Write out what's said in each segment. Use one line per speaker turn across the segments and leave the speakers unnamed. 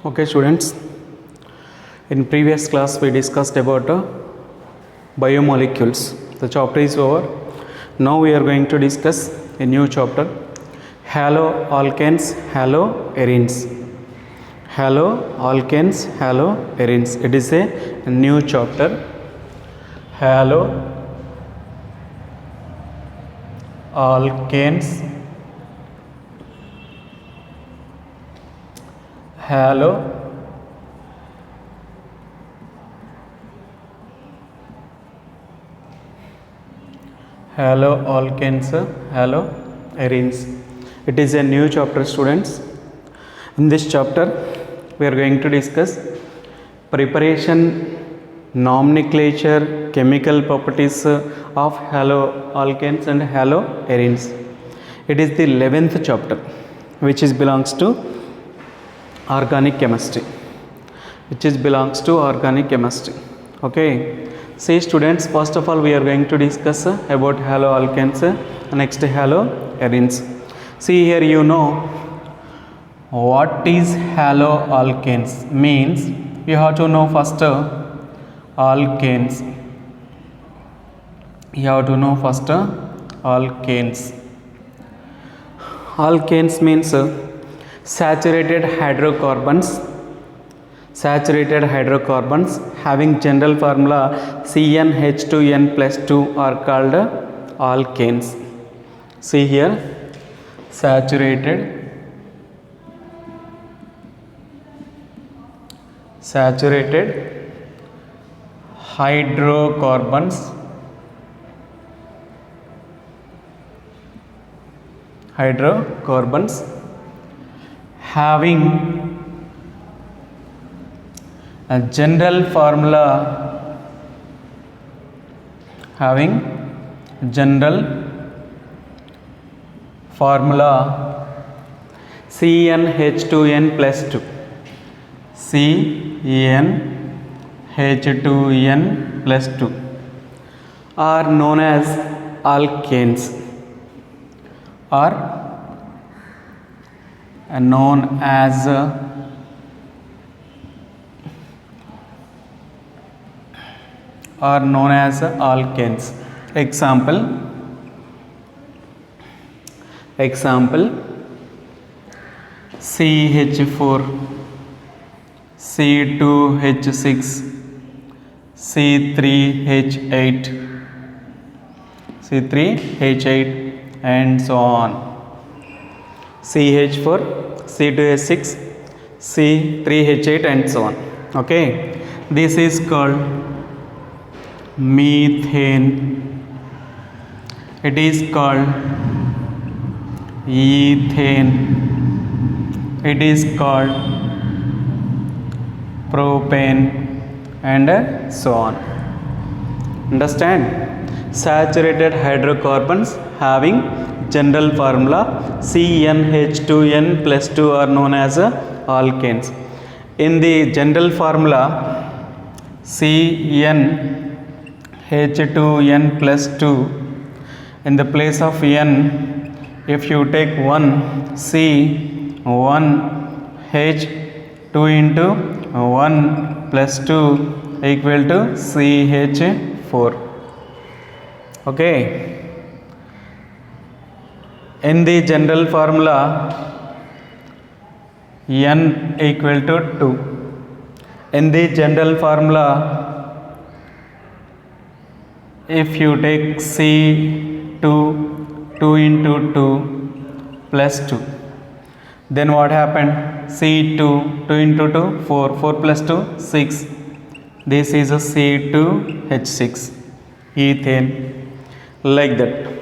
Okay students, in previous class we discussed about biomolecules. The chapter is over. Now we are going to discuss a new chapter, haloalkanes, haloarenes. Haloalkanes, haloarenes. It is a new chapter. Haloalkanes, haloalkanes, haloarenes. It is a new chapter, students. In this chapter we are going to discuss preparation, nomenclature, chemical properties of haloalkanes and haloarenes. It is the 11th chapter, which belongs to organic chemistry. Okay, see students, first of all we are going to discuss about haloalkanes, next haloarenes. See here, you know what is haloalkanes means. You have to know first alkanes. Alkanes means saturated hydrocarbons having general formula CnH2n plus 2 are called alkanes. See here, saturated hydrocarbons having a general formula CnH2n plus 2 are known as alkanes, Example CH4, C2H6, C3H8 and so on. CH4, C2H6, C3H8 and so on. Okay, this is called methane. It is called ethane. It is called propane and so on. Understand? Saturated hydrocarbons having general formula CnH2n plus 2 are known as alkanes. In the general formula CnH2n plus 2, in the place of n, if you take 1 C, 1 H, 2 into 1 plus 2 equal to CH4. Okay. In the general formula n equal to 2. In the general formula, if you take C2, 2 into 2 plus 2, then what happened? C2, 2 into 2, 4, 4 plus 2, 6. This is a C2H6, ethane, like that.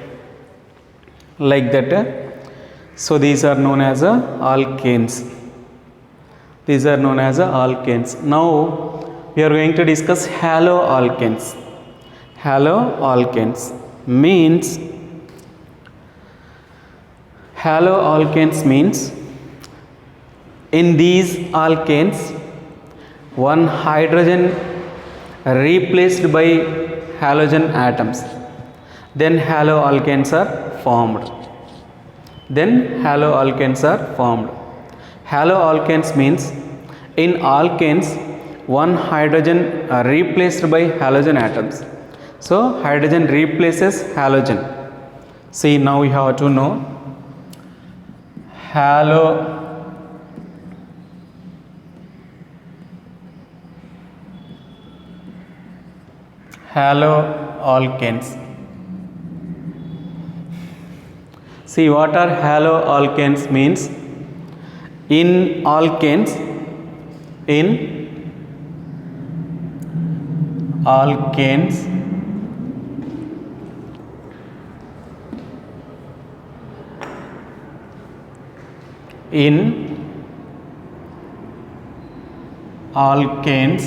So these are known as alkanes. Now we are going to discuss haloalkanes. Haloalkanes means in these alkanes one hydrogen replaced by halogen atoms, then haloalkanes are formed. Haloalkanes means In alkanes, one hydrogen replaced by halogen atoms. So hydrogen replaces halogen. See, now we have to know haloalkanes. See, what are haloalkanes means? In alkanes, in alkanes, in alkanes,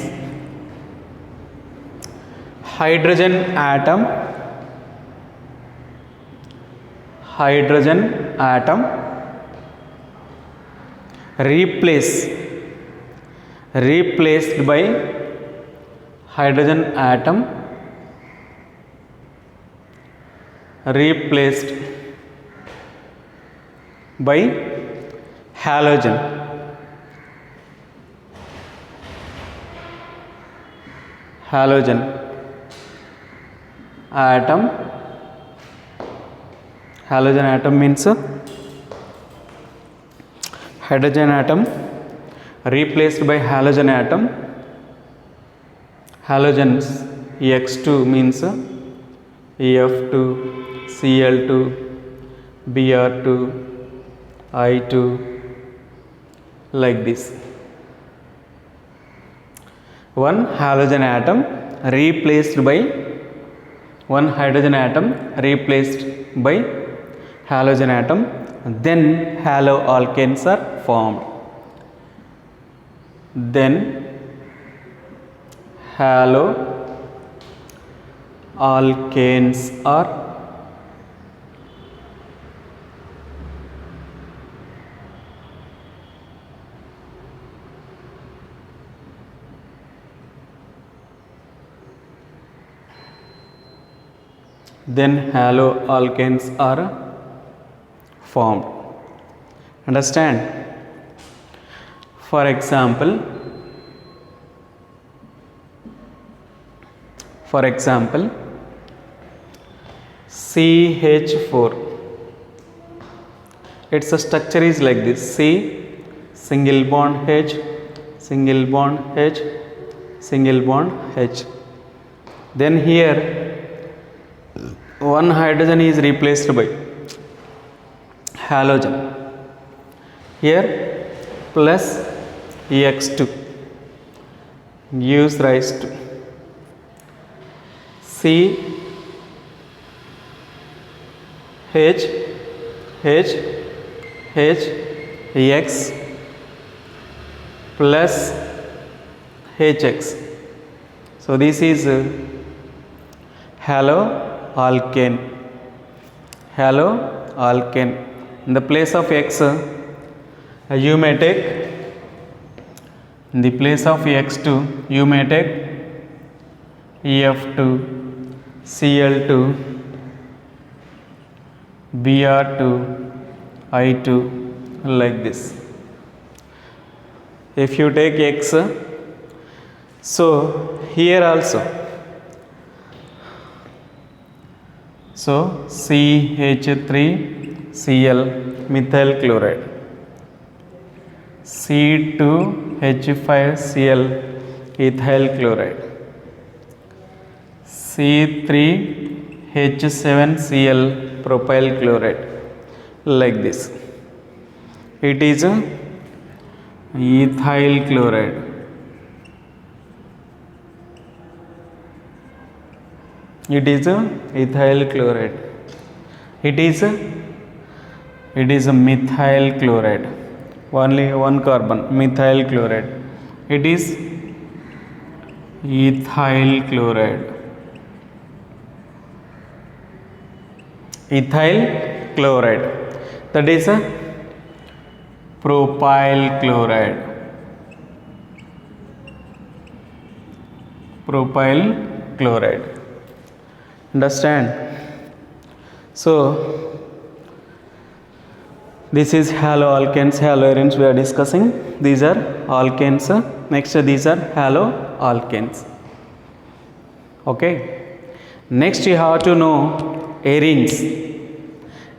hydrogen atom replaced by hydrogen atom replaced by halogen atom. Halogen atom means hydrogen atom replaced by halogen atom. Halogens X2 means F2, Cl2, Br2, I2, like this. One halogen atom replaced by one hydrogen atom replaced by halogen atom, then haloalkanes are formed. Then haloalkanes are formed. Understand? For example, CH4, its structure is like this: C, single bond H, single bond H, single bond H. Then here one hydrogen is replaced by halogen. Here plus X2 gives rise to C H H H X plus HX. So this is haloalkane. In the place of X, you may take, in the place of X2 you may take F2, Cl2, Br2, I2, like this. If you take X, so here also, so CH3Cl methyl chloride, C2H5Cl ethyl chloride, C3H7Cl propyl chloride, like this. It is ethyl chloride. It is ethyl chloride. It is a methyl chloride. Only one carbon, methyl chloride. It is ethyl chloride. Ethyl chloride. That is a propyl chloride. Understand? So This is haloalkanes, haloarenes we are discussing. These are alkanes. Next these are haloalkanes. Okay. Next you have to know arenes.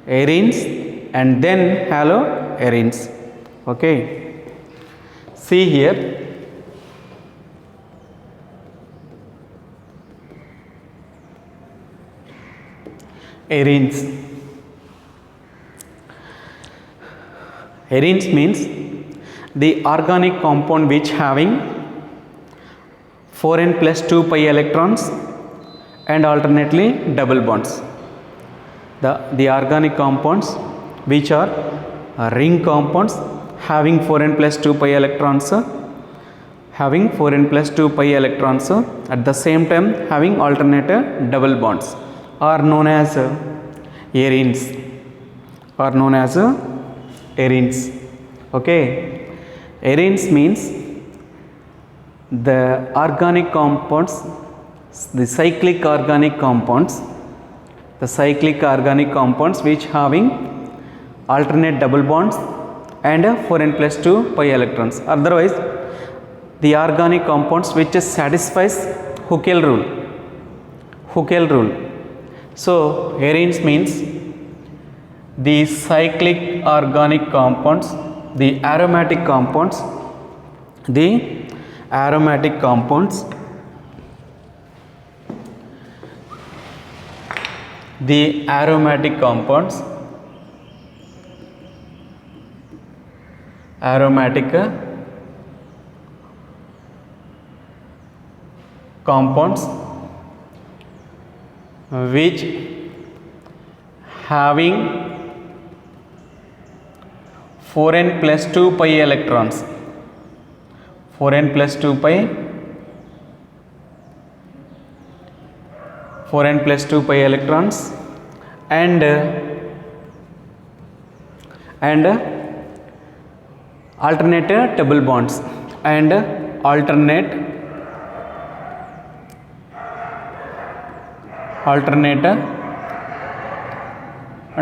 Arenes and then haloarenes. Okay. See here. Arenes. Arenes means the organic compound which having 4n plus 2 pi electrons and alternately double bonds. The organic compounds which are ring compounds having 4n plus 2 pi electrons, having 4n plus 2 pi electrons, at the same time having alternate double bonds are known as arenes. Are known as arenes. Okay. Arenes means the organic compounds, the cyclic organic compounds, which having alternate double bonds and 4n plus 2 pi electrons. Otherwise the organic compounds which satisfies Huckel rule. So arenes means the cyclic organic compounds, the aromatic compounds, compounds which having 4n plus 2 pi electrons, 4n plus 2 pi electrons and alternate double bonds and alternate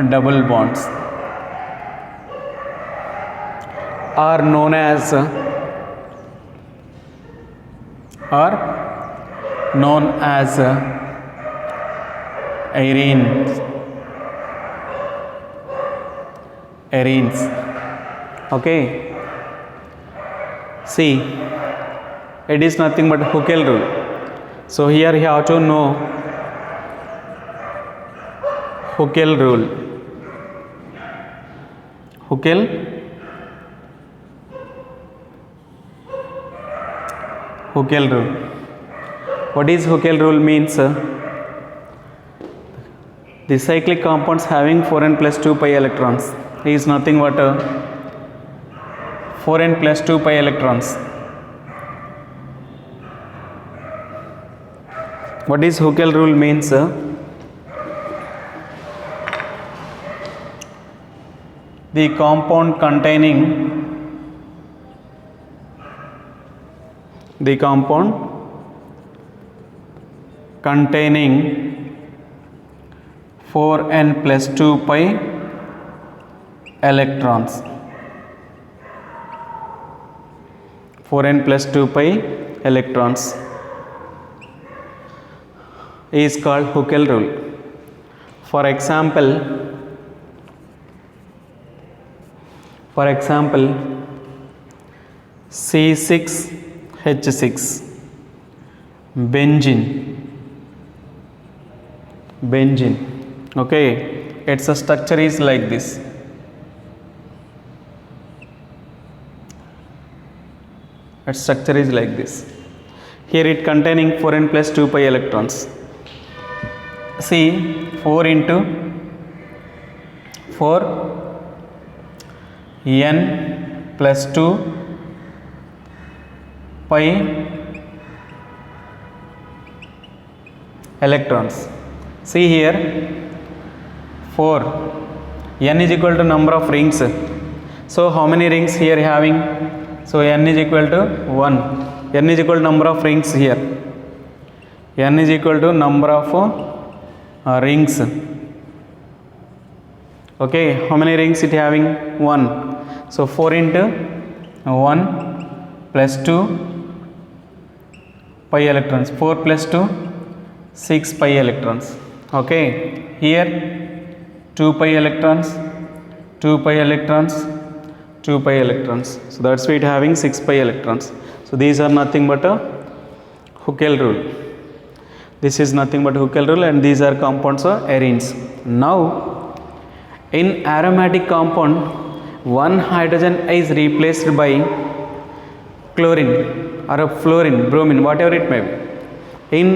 double bonds are known as arenes. Okay. See, it is nothing but Huckel rule. So here you have to know Huckel rule. Huckel rule. What is Huckel rule means? The cyclic compounds having 4n plus 2 pi electrons is nothing but 4n plus 2 pi electrons. What is Huckel rule means? The compound containing 4n plus 2 pi electrons, 4n plus 2 pi electrons is called Huckel rule. For example, C6H6 benzene. Okay, its structure is like this. Here it containing 4n plus 2 pi electrons. See, 4 into 4 n plus 2 pi electrons. See here, 4, n is equal to number of rings. So how many rings here having? So n is equal to 1. N is equal to number of rings here. N is equal to number of rings. Okay, how many rings it having? 1. So 4 into 1 plus 2 pi electrons. 4 plus 2 6 pi electrons. Okay, here 2 pi electrons, 2 pi electrons, 2 pi electrons. So that's why it having 6 pi electrons. So these are nothing but a Huckel rule. This is nothing but Huckel rule, and these are compounds of arenes. Now in aromatic compound, one hydrogen is replaced by chlorine or a fluorine, bromine, whatever it may be. In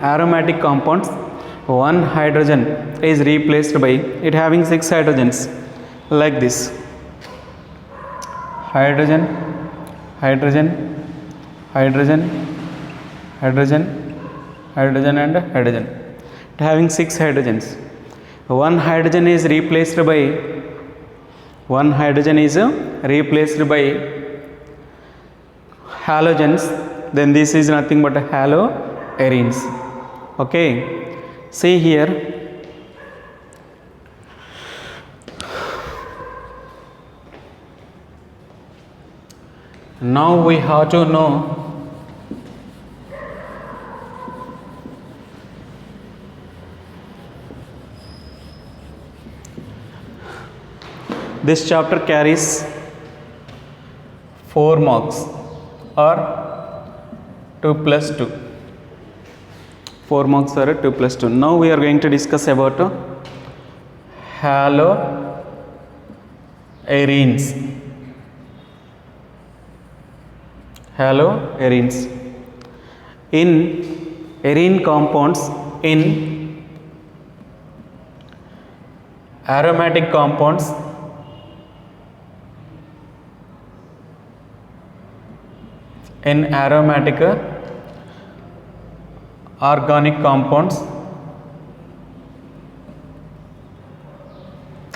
aromatic compounds, one hydrogen is replaced by it having 6 hydrogens like this: hydrogen, hydrogen, hydrogen, hydrogen, hydrogen and hydrogen. It having 6 hydrogens. One hydrogen is replaced by halogens, then this is nothing but haloarenes. Okay, see here, now we have to know this chapter carries 4 marks or 2 plus 2. 4 marks or 2 plus 2. Now we are going to discuss about haloarenes. Haloarenes. In arene compounds, in aromatic compounds, in aromatic organic compounds,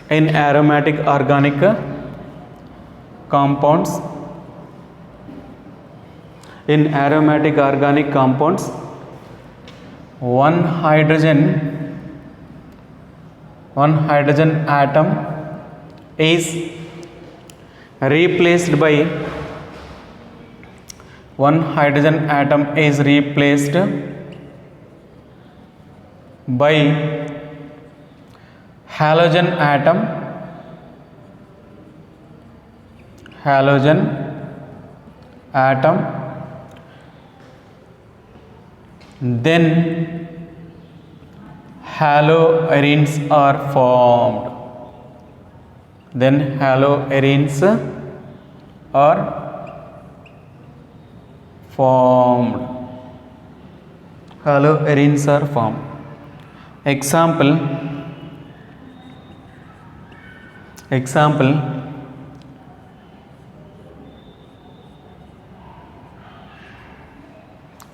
in aromatic organic compounds, in aromatic organic compounds, one hydrogen atom is replaced by one hydrogen atom is replaced by halogen atom, then haloarenes are formed. Haloarenes are formed. Example,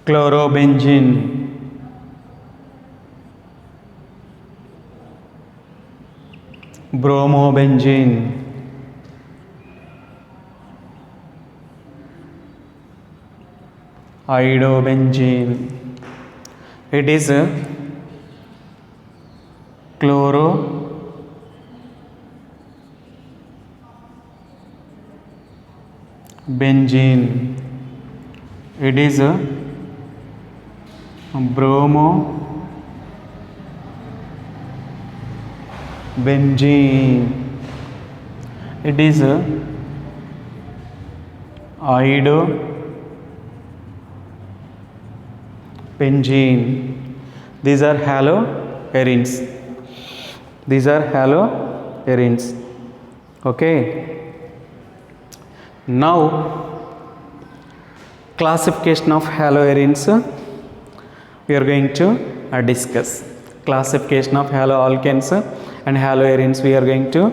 chlorobenzene, bromobenzene, iodobenzene. It is chlorobenzene. It is bromobenzene. It is iodobenzene. These are haloarenes. Okay, now classification of haloarenes we are going to discuss. Classification of haloalkanes and haloarenes we are going to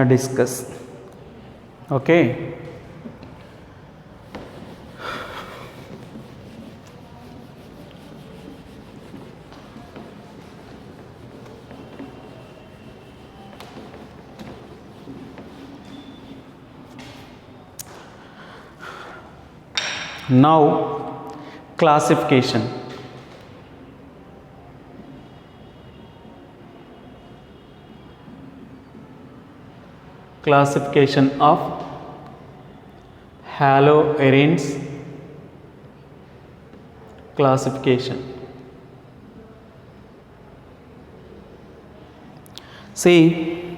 discuss. Okay, now classification. Classification of haloarenes. Classification. See,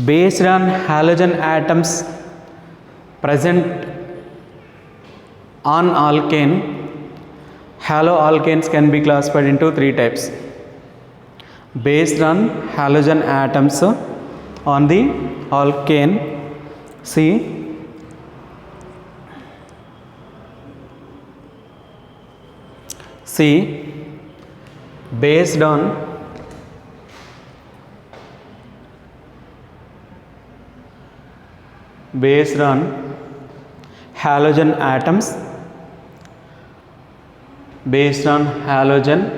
based on halogen atoms present on alkane, haloalkanes can be classified into three types. Based on halogen atoms on the alkane, see, based on halogen atoms, based on halogen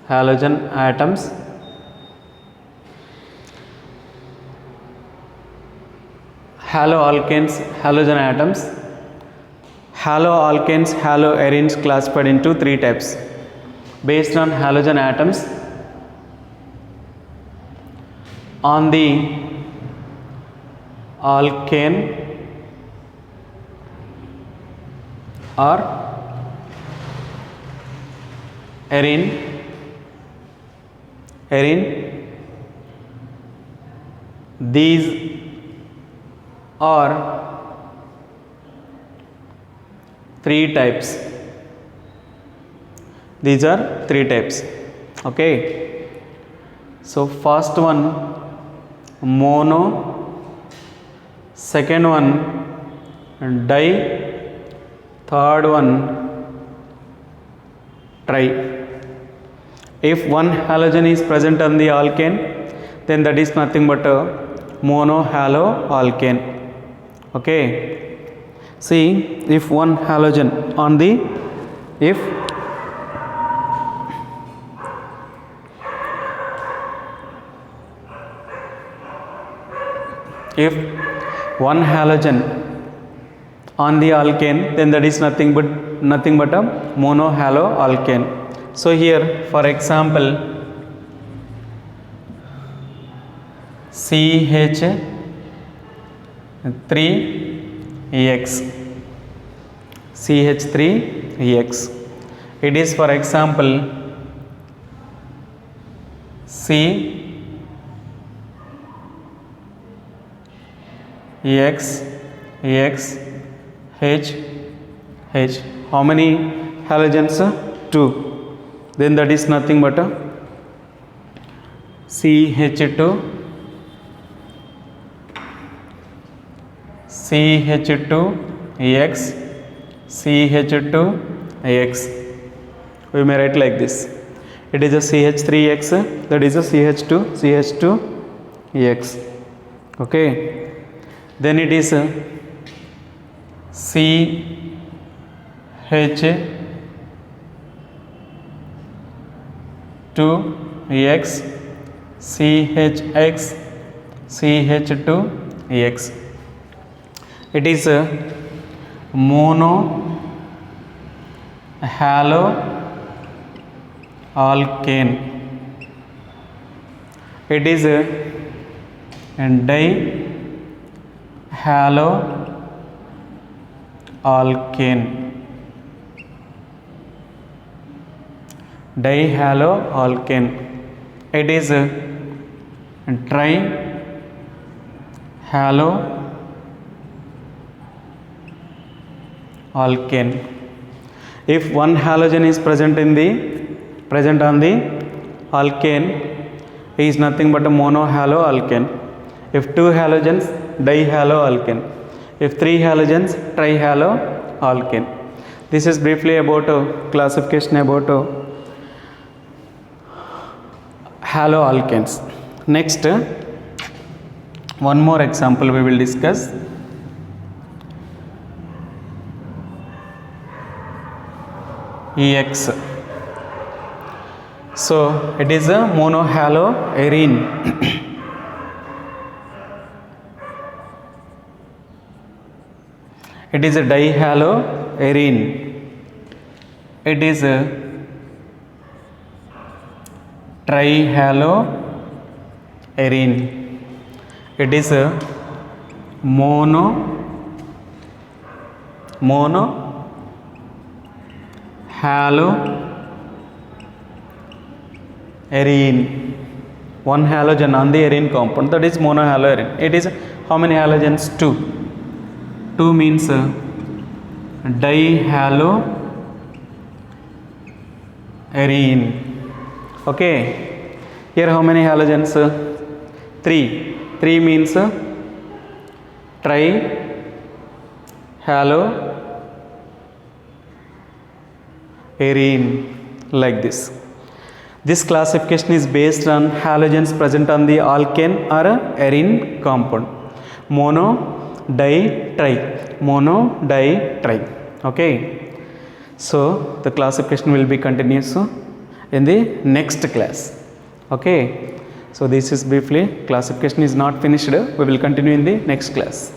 atoms, haloalkanes, halogen atoms, haloalkanes, haloarenes classified into three types. Based on halogen atoms on the alkane or arene, these are three types. These are three types. Okay, so first one mono, second one di, third one tri. If one halogen is present on the alkane, then that is nothing but a monohaloalkane. Okay, see, if one halogen on the, if one halogen on the alkane, then that is nothing but a monohaloalkane. So here, for example, CH3X, it is, for example, H. How many halogens? 2. Then that is nothing but a CH2, CH2X. We may write like this. It is a CH3X, that is a CH2X. Okay, then it is a CH2X, CH2X. It is a monohaloalkane. It is a dihaloalkane. It is a trihaloalkane. If one halogen is present on the alkane, it is nothing but a monohaloalkane. If two halogens, dihaloalkane. If three halogens, trihaloalkane. This is briefly about classification about haloalkanes. Next, one more example we will discuss. EX. So it is a monohaloarene. It is a dihaloarene. It is a trihaloarene. arene. It is a mono halo arene. One halogen on the arene compound, that is monohalo arene. It is how many halogens? 2. 2 means dihalo arene. Okay, here how many halogens? 3. 3 means trihalo arene, like this. This classification is based on halogens present on the alkane or arene compound. Mono, di, tri. Mono, di, tri. Okay. So the classification will be continuous in the next class. Okay. So this is briefly, classification is not finished. We will continue in the next class.